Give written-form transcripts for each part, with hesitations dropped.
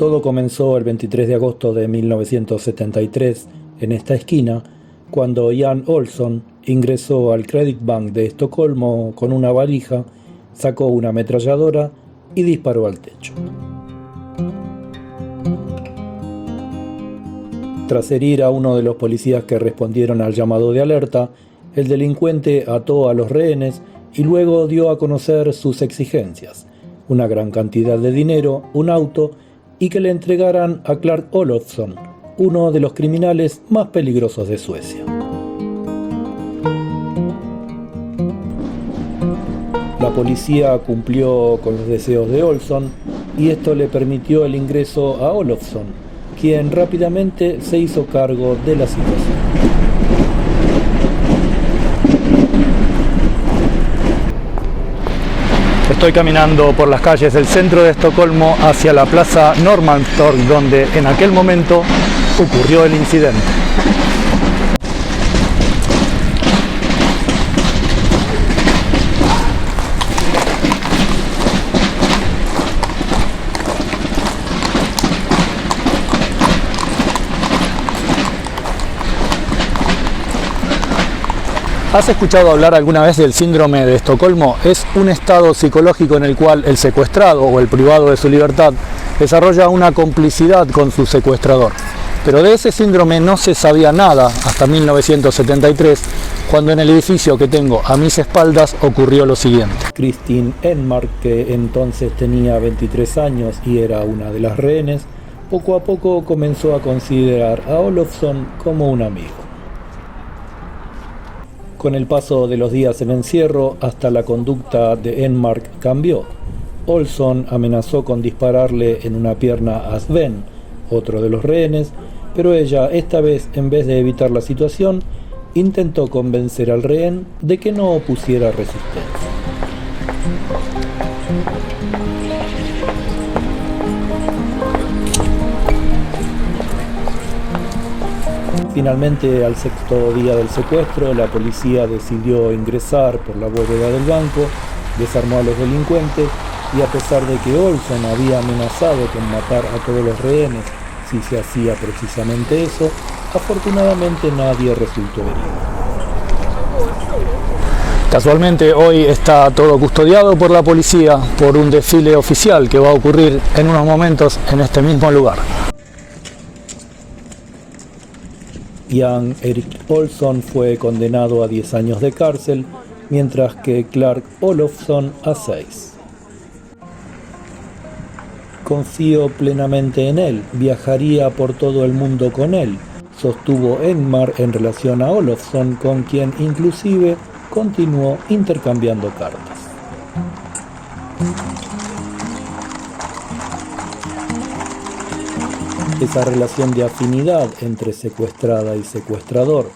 Todo comenzó el 23 de agosto de 1973 en esta esquina, cuando Jan Olsson ingresó al Credit Bank de Estocolmo con una valija, sacó una ametralladora y disparó al techo. Tras herir a uno de los policías que respondieron al llamado de alerta, el delincuente ató a los rehenes y luego dio a conocer sus exigencias: una gran cantidad de dinero, un auto y que le entregaran a Clark Olofsson, uno de los criminales más peligrosos de Suecia. La policía cumplió con los deseos de Olsson y esto le permitió el ingreso a Olofsson, quien rápidamente se hizo cargo de la situación. Estoy caminando por las calles del centro de Estocolmo hacia la plaza Norrmalmstorg, donde en aquel momento ocurrió el incidente. ¿Has escuchado hablar alguna vez del síndrome de Estocolmo? Es un estado psicológico en el cual el secuestrado o el privado de su libertad desarrolla una complicidad con su secuestrador. Pero de ese síndrome no se sabía nada hasta 1973, cuando en el edificio que tengo a mis espaldas ocurrió lo siguiente. Kristin Enmark, que entonces tenía 23 años y era una de las rehenes, poco a poco comenzó a considerar a Olofsson como un amigo. Con el paso de los días en encierro, hasta la conducta de Enmark cambió. Olsson amenazó con dispararle en una pierna a Sven, otro de los rehenes, pero ella, esta vez, en vez de evitar la situación, intentó convencer al rehén de que no opusiera resistencia. Finalmente, al sexto día del secuestro, la policía decidió ingresar por la bóveda del banco, desarmó a los delincuentes y, a pesar de que Olsson había amenazado con matar a todos los rehenes si se hacía precisamente eso, afortunadamente nadie resultó herido. Casualmente hoy está todo custodiado por la policía por un desfile oficial que va a ocurrir en unos momentos en este mismo lugar. Jan Erik Olsson fue condenado a 10 años de cárcel, mientras que Clark Olofsson a 6. Confío plenamente en él, viajaría por todo el mundo con él, sostuvo Enmark en relación a Olofsson, con quien inclusive continuó intercambiando cartas. Esa relación de afinidad entre secuestrada y secuestrador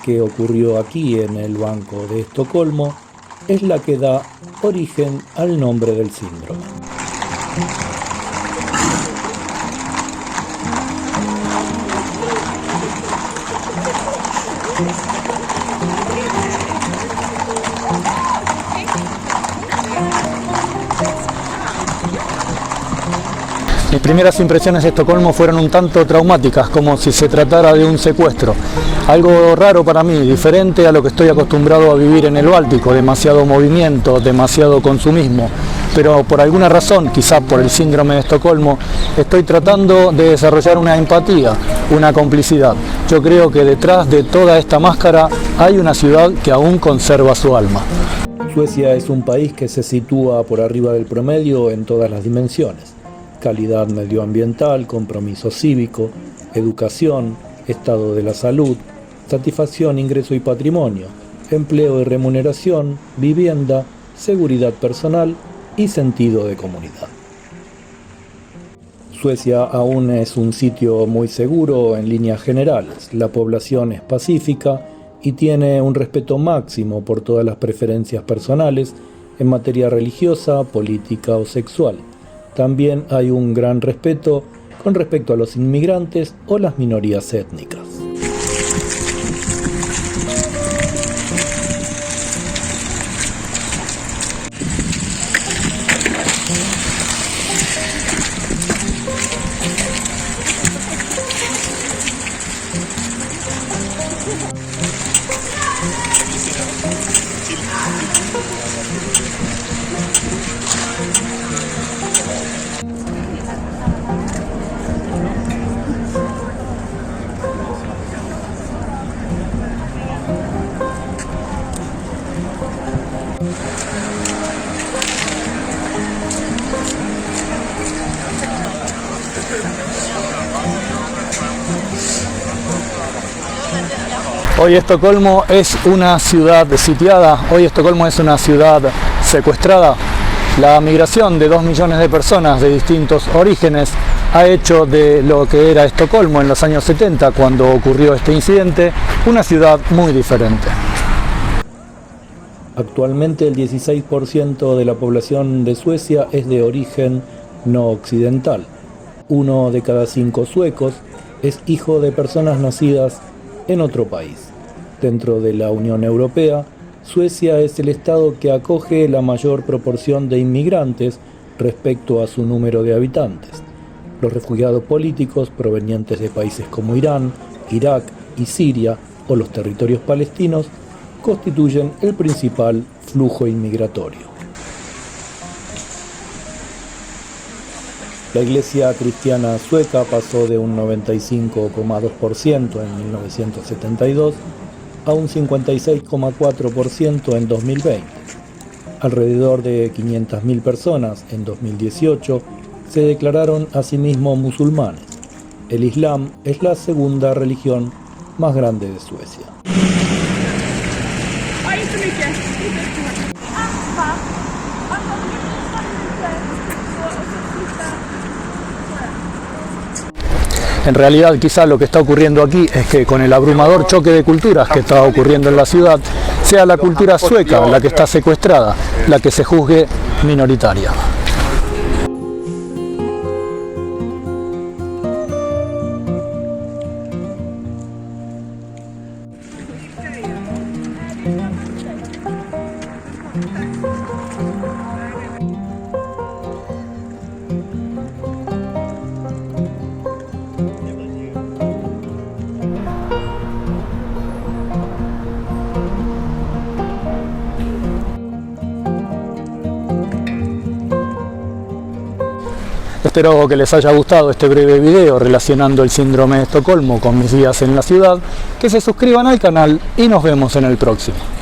que ocurrió aquí en el Banco de Estocolmo es la que da origen al nombre del síndrome. Mis primeras impresiones de Estocolmo fueron un tanto traumáticas, como si se tratara de un secuestro. Algo raro para mí, diferente a lo que estoy acostumbrado a vivir en el Báltico, demasiado movimiento, demasiado consumismo. Pero por alguna razón, quizás por el síndrome de Estocolmo, estoy tratando de desarrollar una empatía, una complicidad. Yo creo que detrás de toda esta máscara hay una ciudad que aún conserva su alma. Suecia es un país que se sitúa por arriba del promedio en todas las dimensiones: calidad medioambiental, compromiso cívico, educación, estado de la salud, satisfacción, ingreso y patrimonio, empleo y remuneración, vivienda, seguridad personal y sentido de comunidad. Suecia aún es un sitio muy seguro en líneas generales. La población es pacífica y tiene un respeto máximo por todas las preferencias personales en materia religiosa, política o sexual. También hay un gran respeto con respecto a los inmigrantes o las minorías étnicas. Hoy Estocolmo es una ciudad sitiada, hoy Estocolmo es una ciudad secuestrada. La migración de 2 millones de personas de distintos orígenes ha hecho de lo que era Estocolmo en los años 70, cuando ocurrió este incidente, una ciudad muy diferente. Actualmente el 16% de la población de Suecia es de origen no occidental. 1 de cada 5 suecos es hijo de personas nacidas en otro país. Dentro de la Unión Europea, Suecia es el estado que acoge la mayor proporción de inmigrantes respecto a su número de habitantes. Los refugiados políticos provenientes de países como Irán, Irak y Siria o los territorios palestinos constituyen el principal flujo inmigratorio. La Iglesia cristiana sueca pasó de un 95,2% en 1972 a un 56,4% en 2020. Alrededor de 500.000 personas en 2018 se declararon a sí mismos musulmanes. El Islam es la segunda religión más grande de Suecia. En realidad, quizá lo que está ocurriendo aquí es que con el abrumador choque de culturas que está ocurriendo en la ciudad, sea la cultura sueca la que está secuestrada, la que se juzgue minoritaria. Espero que les haya gustado este breve video relacionando el síndrome de Estocolmo con mis días en la ciudad, que se suscriban al canal y nos vemos en el próximo.